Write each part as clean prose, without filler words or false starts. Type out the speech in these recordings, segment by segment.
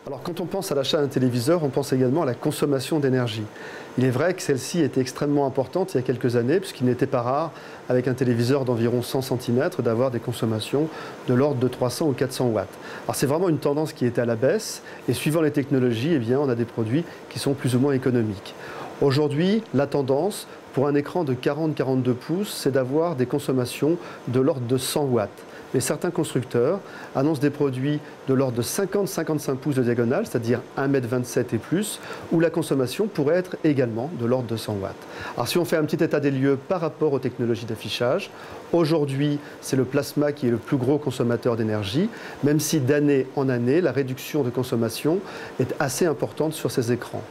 Alors quand on pense à l'achat d'un téléviseur, on pense également à la consommation d'énergie. Il est vrai que celle-ci était extrêmement importante il y a quelques années, puisqu'il n'était pas rare, avec un téléviseur d'environ 100 cm, d'avoir des consommations de l'ordre de 300 ou 400 watts. Alors c'est vraiment une tendance qui est à la baisse, et suivant les technologies, eh bien, on a des produits qui sont plus ou moins économiques. Aujourd'hui, la tendance, pour un écran de 40-42 pouces, c'est d'avoir des consommations de l'ordre de 100 watts. Mais certains constructeurs annoncent des produits de l'ordre de 50-55 pouces de diagonale, c'est-à-dire 1,27 m et plus, où la consommation pourrait être également de l'ordre de 100 watts. Alors si on fait un petit état des lieux par rapport aux technologies d'affichage, aujourd'hui c'est le plasma qui est le plus gros consommateur d'énergie, même si d'année en année la réduction de consommation est assez importante sur ces écrans.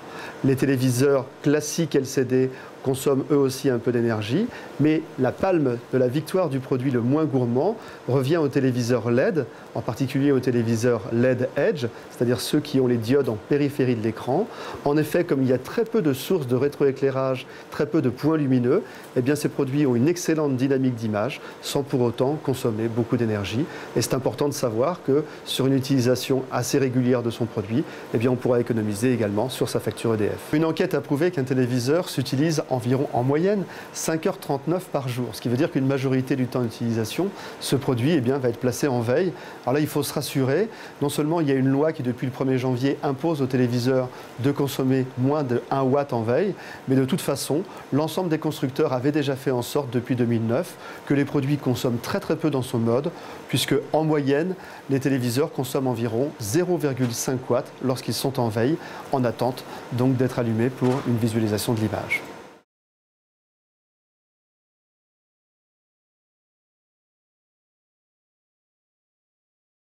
Les téléviseurs classiques LCD consomment eux aussi un peu d'énergie, mais la palme de la victoire du produit le moins gourmand revient aux téléviseurs LED, en particulier aux téléviseurs LED Edge, c'est-à-dire ceux qui ont les diodes en périphérie de l'écran. En effet, comme il y a très peu de sources de rétroéclairage, très peu de points lumineux, eh bien ces produits ont une excellente dynamique d'image, sans pour autant consommer beaucoup d'énergie. Et c'est important de savoir que sur une utilisation assez régulière de son produit, eh bien on pourra économiser également sur sa facture EDF. Une enquête a prouvé qu'un téléviseur s'utilise environ en moyenne 5h39 par jour, ce qui veut dire qu'une majorité du temps d'utilisation, ce produit eh bien, va être placé en veille. Alors là, il faut se rassurer, non seulement il y a une loi qui depuis le 1er janvier impose aux téléviseurs de consommer moins de 1 watt en veille, mais de toute façon, l'ensemble des constructeurs avaient déjà fait en sorte depuis 2009 que les produits consomment très peu dans son mode, puisque en moyenne, les téléviseurs consomment environ 0,5 watts lorsqu'ils sont en veille, en attente donc d'être allumés pour une visualisation de l'image.